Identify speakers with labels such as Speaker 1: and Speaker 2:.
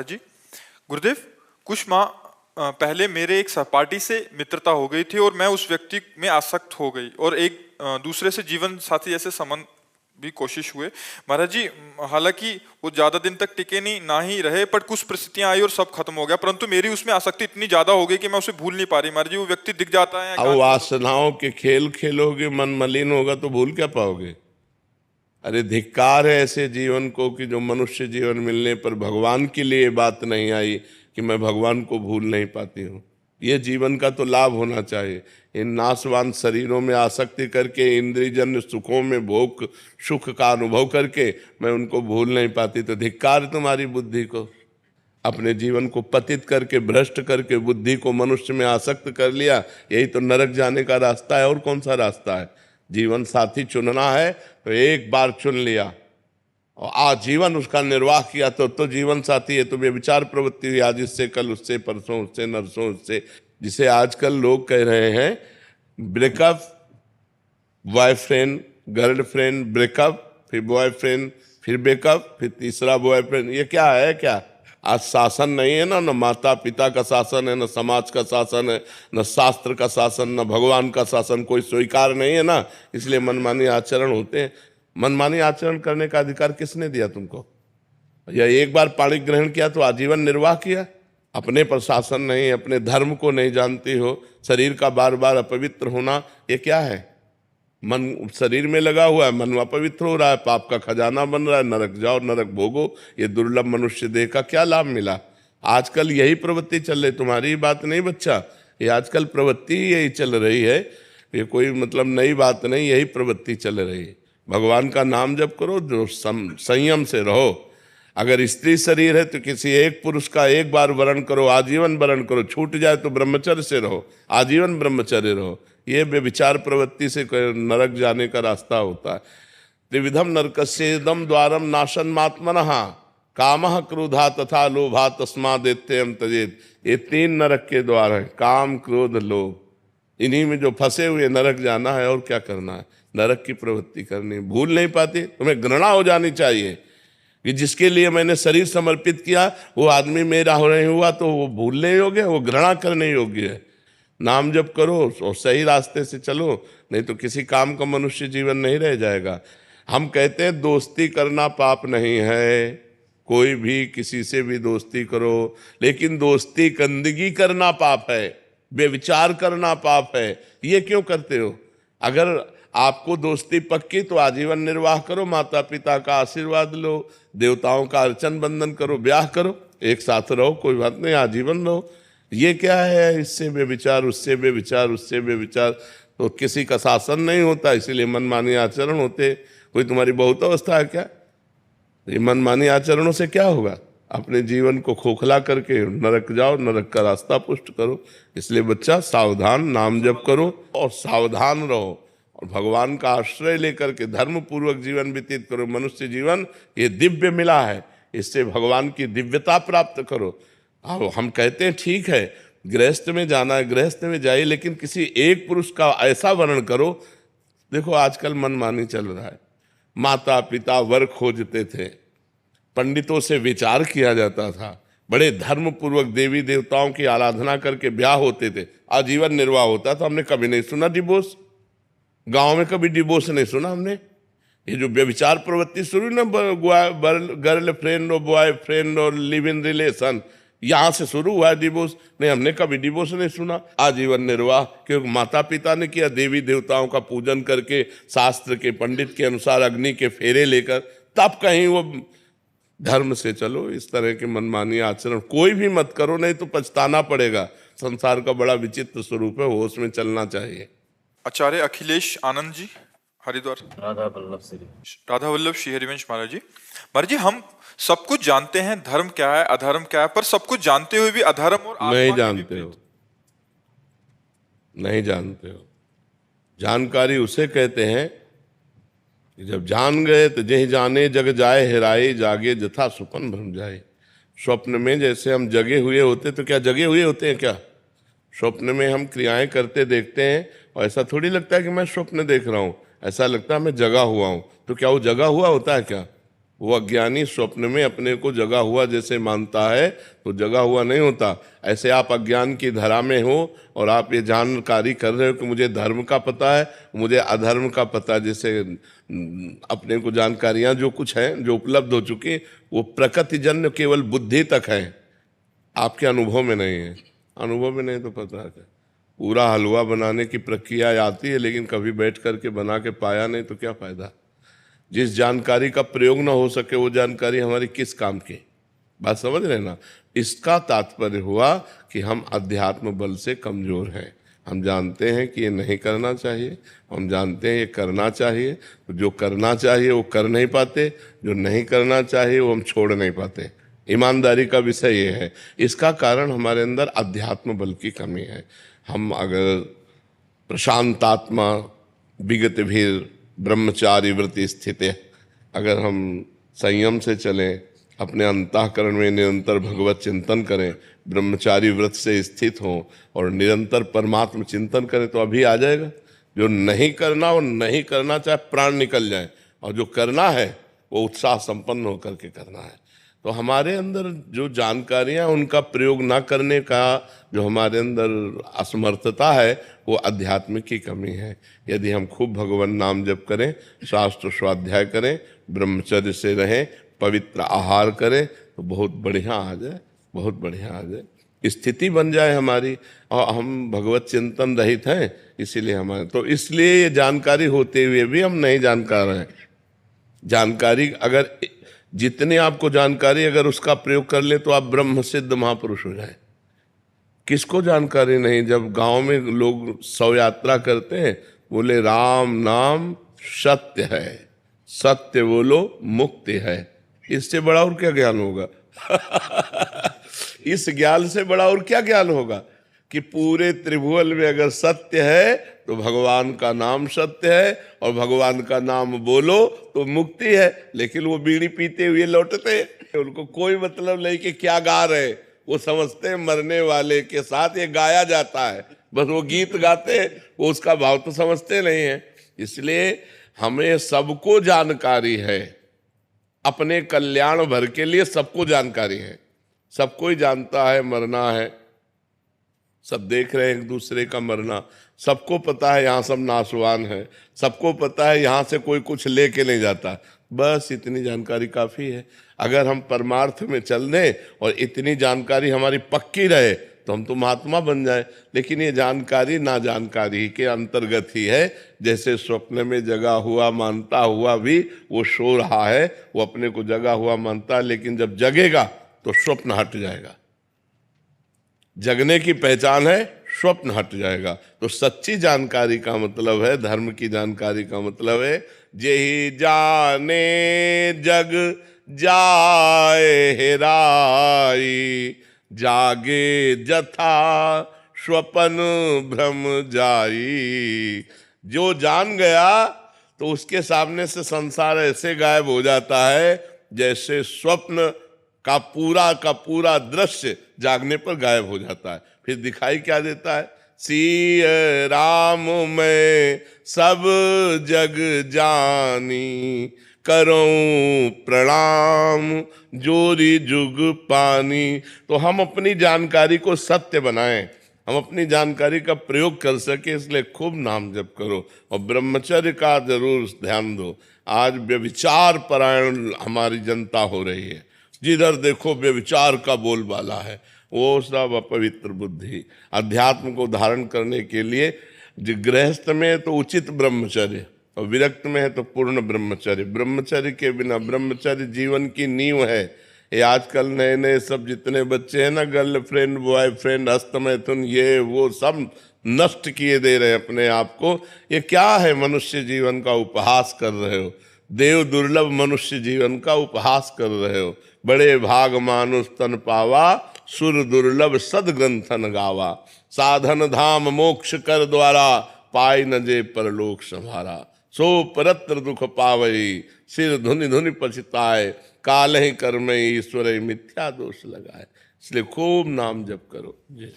Speaker 1: जी गुरुदेव, कुछ माह पहले मेरे एक सहपाठी से मित्रता हो गई थी और मैं उस व्यक्ति में आसक्त हो गई और एक दूसरे से जीवन साथी जैसे संबंध भी कोशिश हुए। महाराज जी, हालांकि वो ज्यादा दिन तक टिके नहीं ना ही रहे, पर कुछ परिस्थितियां आई और सब खत्म हो गया, परंतु मेरी उसमें आसक्ति इतनी ज्यादा हो गई कि मैं उसे भूल नहीं पा रही। महाराज जी, वो व्यक्ति दिख जाता है।
Speaker 2: अब वासनाओं के खेल खेलोगे, मन मलिन होगा तो भूल क्या पाओगे। अरे धिक्कार है ऐसे जीवन को कि जो मनुष्य जीवन मिलने पर भगवान के लिए बात नहीं आई कि मैं भगवान को भूल नहीं पाती हूँ। ये जीवन का तो लाभ होना चाहिए। इन नाशवान शरीरों में आसक्ति करके, इंद्रियजन्य सुखों में भोग सुख का अनुभव करके मैं उनको भूल नहीं पाती, तो धिक्कार तुम्हारी बुद्धि को। अपने जीवन को पतित करके, भ्रष्ट करके बुद्धि को मनुष्य में आसक्त कर लिया। यही तो नरक जाने का रास्ता है, और कौन सा रास्ता है। जीवन साथी चुनना है तो एक बार चुन लिया और आजीवन उसका निर्वाह किया तो जीवन साथी है। तो व्यभिचार प्रवृत्ति हुई आज, इससे कल उससे, परसों उससे, नरसों उससे, जिसे आजकल लोग कह रहे हैं ब्रेकअप, बॉयफ्रेंड गर्लफ्रेंड, ब्रेकअप, फिर बॉयफ्रेंड, फिर ब्रेकअप, फिर तीसरा बॉयफ्रेंड। ये क्या है? क्या आज शासन नहीं है ना, न माता पिता का शासन है, न समाज का शासन है, न शास्त्र का शासन, न भगवान का शासन, कोई स्वीकार नहीं है ना। इसलिए मनमानी आचरण होते हैं। मनमानी आचरण करने का अधिकार किसने दिया तुमको? या एक बार पाणी ग्रहण किया तो आजीवन निर्वाह किया? अपने पर शासन नहीं, अपने धर्म को नहीं जानती हो, शरीर का बार बार अपवित्र होना, ये क्या है? मन शरीर में लगा हुआ है, मन अपवित्र हो रहा है, पाप का खजाना बन रहा है, नरक जाओ नरक भोगो। ये दुर्लभ मनुष्य देह का क्या लाभ मिला? आजकल यही प्रवृत्ति चल रही, तुम्हारी बात नहीं बच्चा, ये आजकल प्रवृत्ति यही चल रही है। ये कोई मतलब नई बात नहीं, यही प्रवृत्ति चल रही है। भगवान का नाम जप करो, जो संयम से रहो। अगर स्त्री शरीर है तो किसी एक पुरुष का एक बार वरण करो, आजीवन वरण करो। छूट जाए तो ब्रह्मचर्य से रहो, आजीवन ब्रह्मचर्य रहो। ये व्यभिचार प्रवृत्ति से नरक जाने का रास्ता होता है। त्रिविधम नरकस्येदम द्वारम नाशनमात्मनः कामः क्रोधा तथा लोभा तस्मादेत्ययं त्यजेत। ये तीन नरक के द्वार हैं, काम क्रोध लोभ। इन्हीं में जो फंसे हुए नरक जाना है, और क्या करना है? नरक की प्रवृत्ति करनी। भूल नहीं पाती, तुम्हें घृणा हो जानी चाहिए कि जिसके लिए मैंने शरीर समर्पित किया वो आदमी मेरा हो नहीं हुआ, तो वो भूलने योग्य है, वो घृणा करने योग्य है। नाम जप करो और सही रास्ते से चलो, नहीं तो किसी काम का मनुष्य जीवन नहीं रह जाएगा। हम कहते हैं दोस्ती करना पाप नहीं है, कोई भी किसी से भी दोस्ती करो, लेकिन दोस्ती गंदगी करना पाप है, बेविचार करना पाप है। ये क्यों करते हो? अगर आपको दोस्ती पक्की तो आजीवन निर्वाह करो, माता पिता का आशीर्वाद लो, देवताओं का अर्चन बंदन करो, ब्याह करो, एक साथ रहो, कोई बात नहीं, आजीवन रहो। ये क्या है? इससे बेविचार, उससे बेविचार, उससे बेविचार, तो किसी का शासन नहीं होता, इसीलिए मनमानी आचरण होते। कोई तुम्हारी बहुत अवस्था है क्या? ये मनमानी आचरणों से क्या होगा? अपने जीवन को खोखला करके नरक जाओ, नरक का रास्ता पुष्ट करो। इसलिए बच्चा सावधान, नाम जप करो और सावधान रहो, और भगवान का आश्रय लेकर के धर्म पूर्वक जीवन व्यतीत करो। मनुष्य जीवन ये दिव्य मिला है, इससे भगवान की दिव्यता प्राप्त करो। अब हम कहते हैं ठीक है, गृहस्थ में जाना है, गृहस्थ में जाइए, लेकिन किसी एक पुरुष का ऐसा वर्णन करो। देखो आजकल मनमानी चल रहा है। माता पिता वर खोजते थे, पंडितों से विचार किया जाता था, बड़े धर्म पूर्वक देवी देवताओं की आराधना करके ब्याह होते थे, आजीवन निर्वाह होता था। हमने कभी नहीं सुना डिवोर्स, गांव में कभी डिवोर्स नहीं सुना हमने। ये जो व्यभिचार प्रवृत्ति शुरू ना, गर्ल फ्रेंड और बॉय फ्रेंड और लिव इन रिलेशन, यहाँ से शुरू हुआ है डिवोर्स। नहीं, हमने कभी डिवोर्स नहीं सुना। आजीवन निर्वाह, क्योंकि माता पिता ने किया, देवी देवताओं का पूजन करके, शास्त्र के पंडित के अनुसार अग्नि के फेरे लेकर, तब कहीं वो धर्म से चलो। इस तरह के मनमानी आचरण कोई भी मत करो, नहीं तो पछताना पड़ेगा। संसार का बड़ा विचित्र स्वरूप है, होश में चलना चाहिए।
Speaker 1: आचार्य अखिलेश आनंद जी, हरिद्वार।
Speaker 3: राधा
Speaker 1: वल्लभ श्री हरिवंश महाराज जी। महाराज जी, हम सब कुछ जानते हैं धर्म क्या है, अधर्म क्या है, पर सब कुछ जानते हुए भी अधर्म और आत्मा
Speaker 2: नहीं
Speaker 1: के
Speaker 2: जानते हो, नहीं जानते हो। जानकारी उसे कहते हैं कि जब जान गए तो जही जाने जग जाए हेराए, जागे जथा सुपन भ्रम जाए। स्वप्न में जैसे हम जगे हुए होते, तो क्या जगे हुए होते हैं क्या? स्वप्न में हम क्रियाएं करते देखते हैं, और ऐसा थोड़ी लगता है कि मैं स्वप्न देख रहा हूँ, ऐसा लगता है मैं जगा हुआ हूँ। तो क्या वो जगा हुआ होता है क्या? वो अज्ञानी स्वप्न में अपने को जगा हुआ जैसे मानता है तो जगा हुआ नहीं होता। ऐसे आप अज्ञान की धरा में हो और आप ये जानकारी कर रहे हो कि मुझे धर्म का पता है, मुझे अधर्म का पता है, जैसे अपने को जानकारियां जो कुछ हैं जो उपलब्ध हो चुकी वो प्रकृतिजन्य केवल बुद्धि तक है, आपके अनुभव में नहीं है। अनुभव में नहीं तो पता है। पूरा हलवा बनाने की प्रक्रिया आती है लेकिन कभी बैठ करके बना के पाया नहीं तो क्या फायदा। जिस जानकारी का प्रयोग ना हो सके वो जानकारी हमारी किस काम की। बात समझ रहे ना। इसका तात्पर्य हुआ कि हम अध्यात्म बल से कमजोर हैं। हम जानते हैं कि ये नहीं करना चाहिए, हम जानते हैं ये करना चाहिए, तो जो करना चाहिए वो कर नहीं पाते, जो नहीं करना चाहिए वो हम छोड़ नहीं पाते। ईमानदारी का विषय ये है। इसका कारण हमारे अंदर अध्यात्म बल की कमी है। हम अगर प्रशांतात्मा विगत भीर ब्रह्मचारी वृत्ति स्थित है, अगर हम संयम से चलें, अपने अंतःकरण में निरंतर भगवत चिंतन करें, ब्रह्मचारी व्रत से स्थित हों और निरंतर परमात्मा चिंतन करें तो अभी आ जाएगा। जो नहीं करना वो नहीं करना, चाहे प्राण निकल जाए, और जो करना है वो उत्साह संपन्न होकर के करना है। तो हमारे अंदर जो जानकारियां उनका प्रयोग ना करने का जो हमारे अंदर असमर्थता है वो अध्यात्म की कमी है। यदि हम खूब भगवान नाम जप करें, शास्त्र स्वाध्याय करें, ब्रह्मचर्य से रहें, पवित्र आहार करें तो बहुत बढ़िया आ जाए, बहुत बढ़िया आ जाए, स्थिति बन जाए हमारी। और हम भगवत चिंतन रहित हैं, इसीलिए हमारे तो इसलिए ये जानकारी होते हुए भी हम नहीं जानकार हैं। जानकारी अगर जितने आपको जानकारी अगर उसका प्रयोग कर ले तो आप ब्रह्म सिद्ध महापुरुष हो जाए। किसको जानकारी नहीं। जब गांव में लोग शव यात्रा करते हैं बोले राम नाम सत्य है, सत्य बोलो मुक्ति है। इससे बड़ा और क्या ज्ञान होगा। इस ज्ञान से बड़ा और क्या ज्ञान होगा कि पूरे त्रिभुवन में अगर सत्य है तो भगवान का नाम सत्य है, और भगवान का नाम बोलो तो मुक्ति है। लेकिन वो बीड़ी पीते हुए लौटते, उनको कोई मतलब नहीं कि क्या गा रहे। वो समझते हैं मरने वाले के साथ ये गाया जाता है, बस वो गीत गाते, वो उसका भाव तो समझते नहीं है। इसलिए हमें सबको जानकारी है, अपने कल्याण भर के लिए सबको जानकारी है। सबको ही जानता है मरना है, सब देख रहे हैं एक दूसरे का मरना। सबको पता है यहाँ सब नाशवान है, सबको पता है यहाँ से कोई कुछ लेके नहीं जाता। बस इतनी जानकारी काफ़ी है। अगर हम परमार्थ में चल दें और इतनी जानकारी हमारी पक्की रहे तो हम तो महात्मा बन जाए। लेकिन ये जानकारी ना जानकारी के अंतर्गत ही है। जैसे स्वप्न में जगा हुआ मानता हुआ भी वो सो रहा है, वो अपने को जगा हुआ मानता है, लेकिन जब जगेगा तो स्वप्न हट जाएगा। जगने की पहचान है स्वप्न हट जाएगा। तो सच्ची जानकारी का मतलब है, धर्म की जानकारी का मतलब है, जेहि जाने जग जाए हेराई, जागे जथा स्वपन भ्रम जाई। जो जान गया तो उसके सामने से संसार ऐसे गायब हो जाता है जैसे स्वप्न का पूरा दृश्य जागने पर गायब हो जाता है। फिर दिखाई क्या देता है, सिय राम मैं सब जग जानी, करूं प्रणाम जोरी जुग पानी। तो हम अपनी जानकारी को सत्य बनाएं, हम अपनी जानकारी का प्रयोग कर सके, इसलिए खूब नाम जप करो और ब्रह्मचर्य का जरूर ध्यान दो। आज व्यभिचार परायण हमारी जनता हो रही है, जिधर देखो व्यभिचार का बोलबाला है। वो सब अपवित्र बुद्धि। अध्यात्म को धारण करने के लिए गृहस्थ में है तो उचित ब्रह्मचर्य, और विरक्त में है तो पूर्ण ब्रह्मचर्य। ब्रह्मचर्य के बिना, ब्रह्मचर्य जीवन की नींव है। ये आजकल नए नए सब जितने बच्चे हैं ना, गर्लफ्रेंड बॉयफ्रेंड हस्तमैथुन ये वो सब नष्ट किए दे रहे हैं अपने आप को। ये क्या है, मनुष्य जीवन का उपहास कर रहे हो। देव दुर्लभ मनुष्य जीवन का उपहास कर रहे हो। बड़े भाग मानुष तन पावा, सुर दुर्लभ सदग्रंथन गावा। साधन धाम मोक्ष कर द्वारा, पाई न जे परलोक संभारा। सो परत्र दुख पावई, सिर धुनि धुनि पछताए। काल ही कर्म ईश्वर मिथ्या दोष लगाए। इसलिए खूब नाम जप करो। जी।